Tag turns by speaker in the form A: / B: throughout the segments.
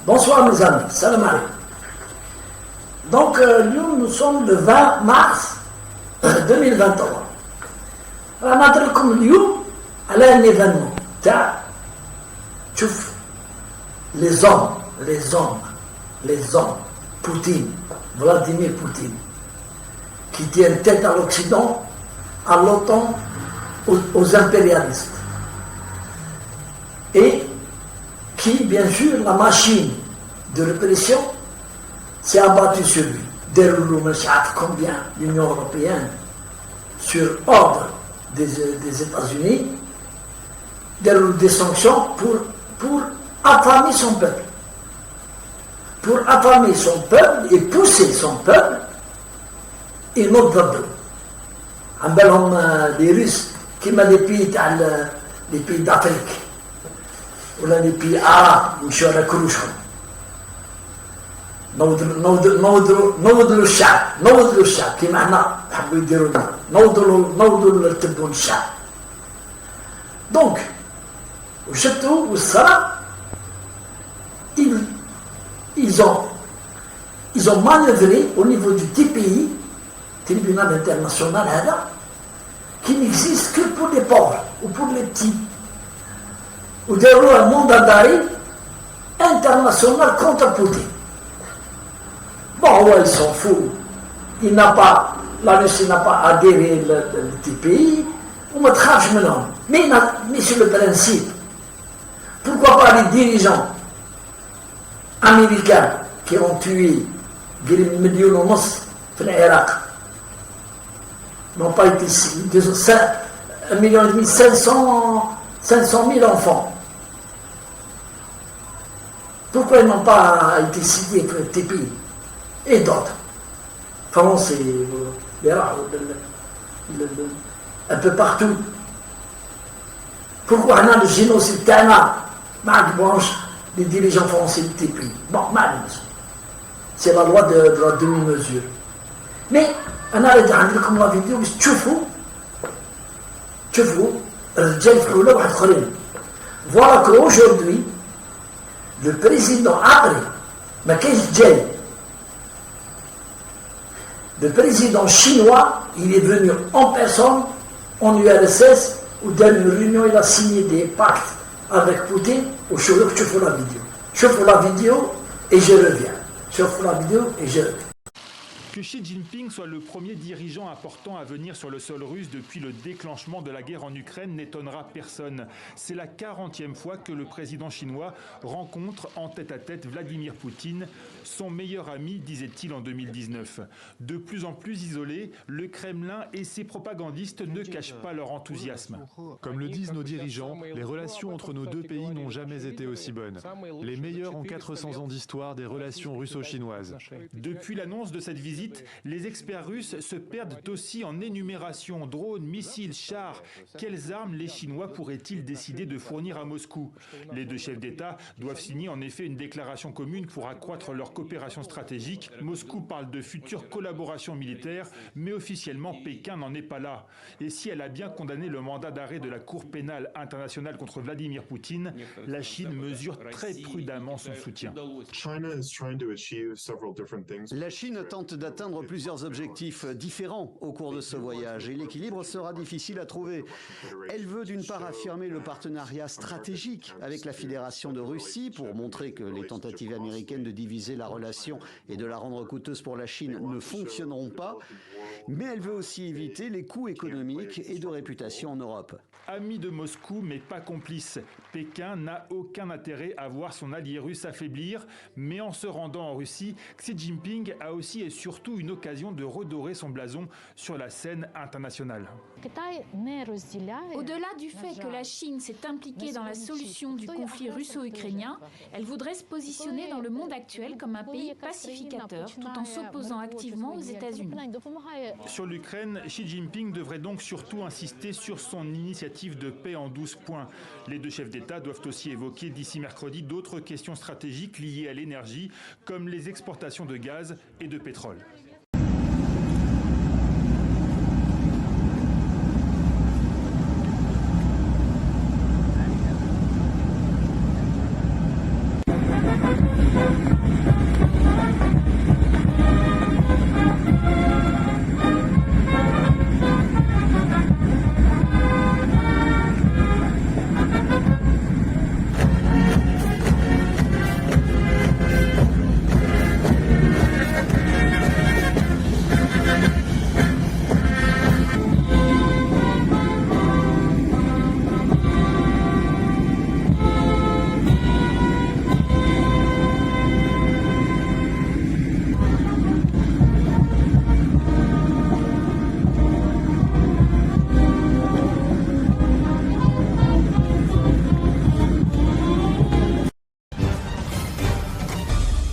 A: Bonsoir mes amis, salam alaikum. Donc nous sommes le 20 mars 2023. غنهضرلكم اليوم على un événement تاع تشوف les hommes Poutine, Vladimir Poutine, qui tient tête à l'Occident, à l'OTAN, aux impérialistes. Et qui, bien sûr, la machine de répression s'est abattue sur lui. Combien l'Union européenne, sur ordre des États-Unis, déroule des sanctions pour affamer son peuple. Pour affamer son peuple et pousser son peuple et notre peuple. Les Russes, qui m'a les pays d'Afrique, ou les pays arabes, مشوا على كروشهم. نوضلوا الشعب كيما حنا نحبوا يديروا لنا نوضلوا نرتبوا الشعب. دونك وشتوا والصرا ils ont manœuvré au niveau du TPI, tribunal international, qui n'existe que pour les pauvres ou pour les petits. Ou déroule un mandat d'arrêt international contre Poutine. Bon, ouais, ils s'en foutent. La Russie n'a pas adhéré le TPI, ou me trache maintenant. Mais sur le principe, pourquoi pas les dirigeants américains qui ont tué des millions de Mosses en Irak n'ont pas été 1,5 million, 500 000 enfants. Pourquoi ils n'ont pas été cités pour le TPI et d'autres? France et un peu partout. Pourquoi on a le génocide Tana, Marc Blanche, les dirigeants français du TPI? Bon, c'est la loi de la demi-mesure. Mais on a dit comme la vidéo, voilà qu'aujourd'hui, le président le président chinois, il est venu en personne en URSS, où dans une réunion, il a signé des pactes avec Poutine. Je fais la vidéo et je reviens.
B: Que Xi Jinping soit le premier dirigeant important à venir sur le sol russe depuis le déclenchement de la guerre en Ukraine n'étonnera personne. C'est la 40e fois que le président chinois rencontre en tête-à-tête Vladimir Poutine, son meilleur ami, disait-il en 2019. De plus en plus isolé, le Kremlin et ses propagandistes ne cachent pas leur enthousiasme.
C: Comme le disent nos dirigeants, les relations entre nos deux pays n'ont jamais été aussi bonnes. Les meilleures en 400 ans d'histoire des relations russo-chinoises.
B: Depuis l'annonce de cette visite, les experts russes se perdent aussi en énumération. Drones, missiles, chars. Quelles armes les Chinois pourraient-ils décider de fournir à Moscou? Les deux chefs d'État doivent signer en effet une déclaration commune pour accroître leur coopération stratégique. Moscou parle de futures collaborations militaires, mais officiellement Pékin n'en est pas là. Et si elle a bien condamné le mandat d'arrêt de la Cour pénale internationale contre Vladimir Poutine, la Chine mesure très prudemment son soutien.
D: La Chine tente d'atteindre plusieurs objectifs différents au cours de ce voyage et l'équilibre sera difficile à trouver. Elle veut d'une part affirmer le partenariat stratégique avec la Fédération de Russie pour montrer que les tentatives américaines de diviser la relation et de la rendre coûteuse pour la Chine ne fonctionneront pas, mais elle veut aussi éviter les coûts économiques et de réputation en Europe.
B: Ami de Moscou, mais pas complice. Pékin n'a aucun intérêt à voir son allié russe affaiblir, mais en se rendant en Russie, Xi Jinping a aussi et surtout une occasion de redorer son blason sur la scène internationale.
E: Au-delà du fait que la Chine s'est impliquée dans la solution du conflit russo-ukrainien, elle voudrait se positionner dans le monde actuel comme un pays pacificateur tout en s'opposant activement aux États-Unis.
B: Sur l'Ukraine, Xi Jinping devrait donc surtout insister sur son initiative de paix en 12 points. Les deux chefs d'État doivent aussi évoquer d'ici mercredi d'autres questions stratégiques liées à l'énergie, comme les exportations de gaz et de pétrole.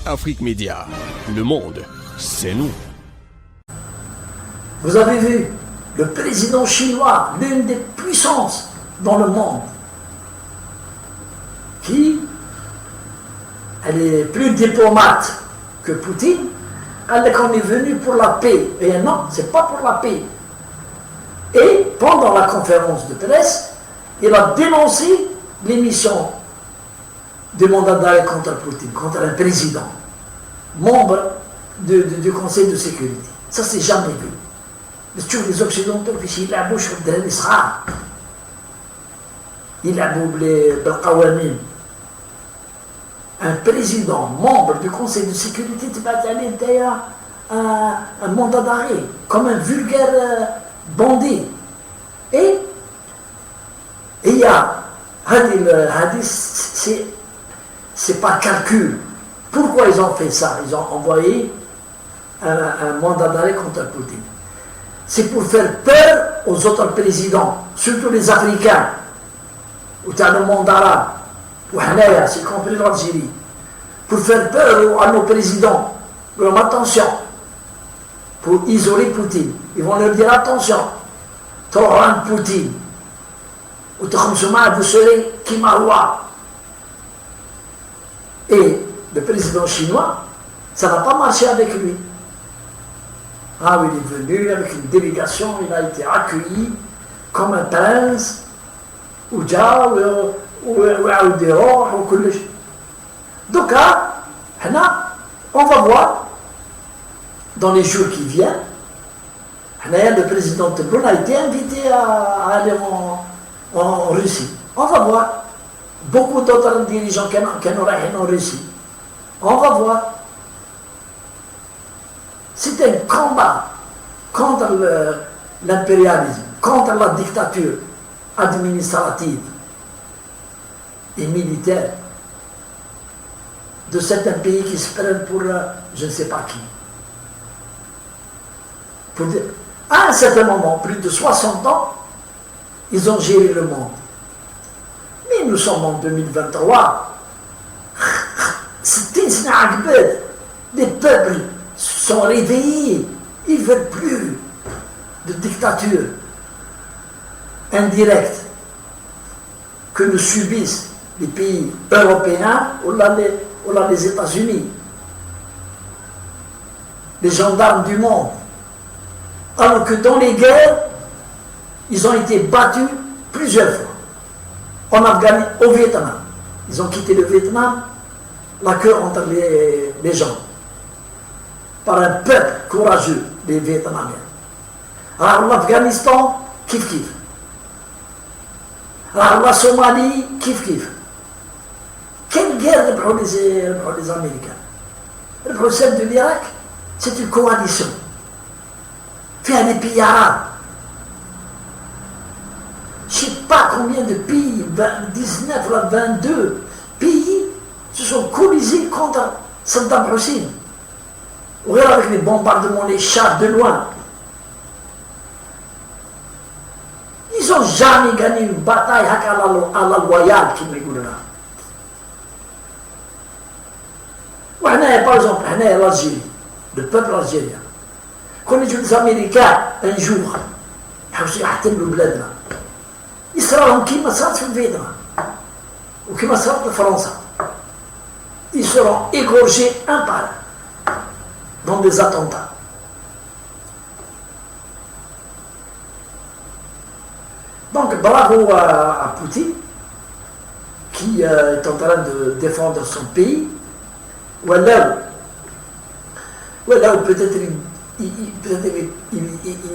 F: Afrique Média. Le monde, c'est nous.
A: Vous avez vu, le président chinois, l'une des puissances dans le monde, qui, elle est plus diplomate que Poutine, elle dit qu'on est venu pour la paix. Et non, c'est pas pour la paix. Et pendant la conférence de presse, il a dénoncé l'émission de mandat d'arrêt contre Poutine, contre un président, membre du Conseil de sécurité. Ça, c'est jamais vu. Les Occidentaux, ils لعبوا شغل الدراري صغار. يلعبوا بالقوانين. Un président, membre du Conseil de sécurité, tu vas aller derrière un mandat d'arrêt, comme un vulgaire bandit. Et il y a, c'est pas calcul. Pourquoi ils ont fait ça? Ils ont envoyé un mandat d'arrêt contre Poutine. C'est pour faire peur aux autres présidents, surtout les Africains, ou dans le monde arabe, ou Hanaya, c'est compris l'Algérie, pour faire peur à nos présidents. Alors attention, pour isoler Poutine. Ils vont leur dire attention, Torrent Poutine, ou Tkhomsouma, vous serez Kimarwa. Et le président chinois, ça n'a pas marché avec lui. Ah oui, il est venu avec une délégation, il a été accueilli comme un prince, ou déjà, ou des rois, ou que donc, on va voir dans les jours qui viennent. Le président Tebboune a été invité à aller en Russie. On va voir. Beaucoup d'autres dirigeants qui ont en Russie. On va voir. C'est un combat contre l'impérialisme, contre la dictature administrative et militaire de certains pays qui se prennent pour je ne sais pas qui. À un certain moment, plus de 60 ans, ils ont géré le monde. Mais nous sommes en 2023. Les peuples sont réveillés. Ils ne veulent plus de dictature indirecte que nous subissent les pays européens ou les États-Unis, les gendarmes du monde. Alors que dans les guerres, ils ont été battus plusieurs fois. En Afghanistan, au Vietnam. Ils ont quitté le Vietnam, la queue entre les gens. Par un peuple courageux, les Vietnamiens. Alors l'Afghanistan, kiff kiff. Alors la Somalie, kiff kiff. Quelle guerre pour les Américains? Le problème de l'Irak, c'est une coalition. Fait des pays arabes. Je ne sais pas combien de pays, 19 ou 22 pays, se sont coalisés contre Saddam Hussein. Regarde avec les bombardements, les chars de loin. Ils n'ont jamais gagné une bataille à la loyale, qui me goûte là. Par exemple, l'Algérie, le peuple algérien. Quand les Américains, un jour, ils seront qui m'a sorti le Vietnam, ou qui m'a sorti la France. Ils seront égorgés un par un, dans des attentats. Donc, bravo à Poutine, qui est en train de défendre son pays. Ou alors peut-être il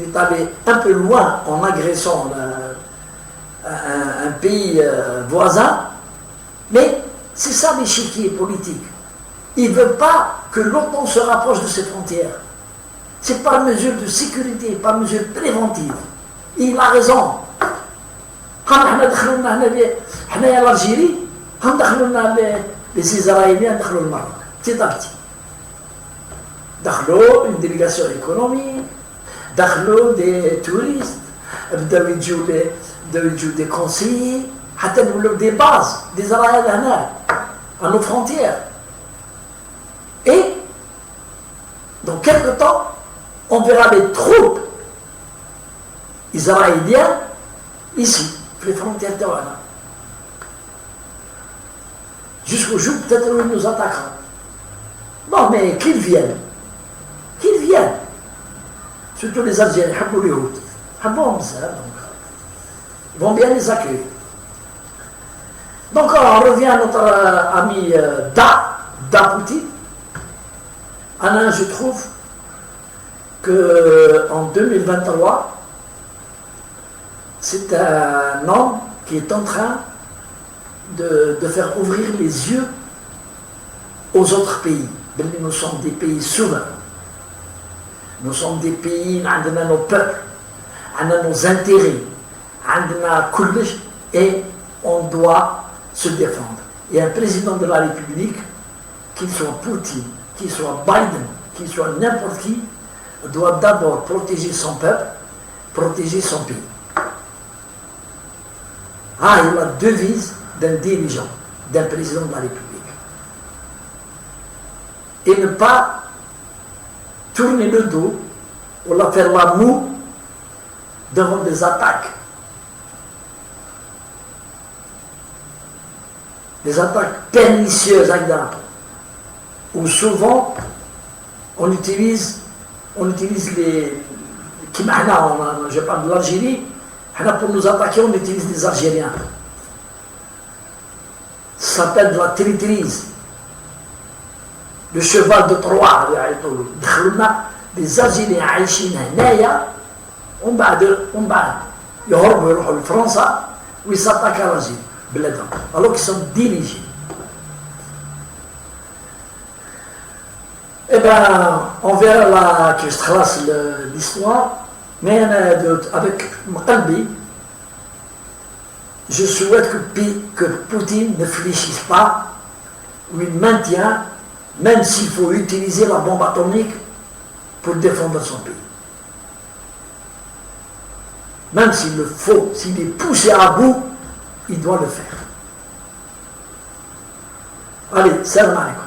A: est allé un peu loin en agressant un pays voisin, mais c'est ça l'échiquier politique. Il ne veut pas que l'OTAN se rapproche de ses frontières. C'est par mesure de sécurité, par mesure préventive. Et il a raison. l'Algérie, les Israéliens دخلوا le Maroc, petit à petit. دخلوا une délégation économique, دخلوا des touristes, بداو يجوا des conseillers, حتى نولوا des bases d'Israël à nos frontières. dans quelque temps, on verra les troupes israéliennes ici, les frontières terrestres. Jusqu'au jour peut-être où ils nous attaqueront. Bon, mais qu'ils viennent. Qu'ils viennent. Surtout les Algériens, les Houthis. Ils vont bien les accueillir. Donc on revient à notre ami Da Poutine. Alain, je trouve qu'en 2023, c'est un homme qui est en train de faire ouvrir les yeux aux autres pays. Nous sommes des pays souverains. Nous sommes des pays, on a nos peuples, on a nos intérêts, on a كلش, et on doit se défendre. Et un président de la République, qu'il soit Poutine, qu'il soit Biden, qu'il soit n'importe qui, doit d'abord protéger son peuple, protéger son pays. Ah, il y a la devise d'un dirigeant, d'un président de la République. Et ne pas tourner le dos ou la faire la moue devant des attaques. Des attaques pernicieuses, où souvent on utilise les... Je parle de l'Algérie, pour nous attaquer, on utilise des Algériens. Ça s'appelle de la traîtrise. Le cheval de Troie, les Algériens عايشين هنايا ومن بعد يهربوا يروحوا لفرنسا ويساتاكا الألجيري بلادهم alors qu'ils sont dirigés. Eh bien, on verra que je trace l'histoire, mais avec Mqalbi, je souhaite que Poutine ne fléchisse pas, ou il maintient, même s'il faut utiliser la bombe atomique pour défendre son pays. Même s'il le faut, s'il est poussé à bout, il doit le faire. Allez, salam alaikum.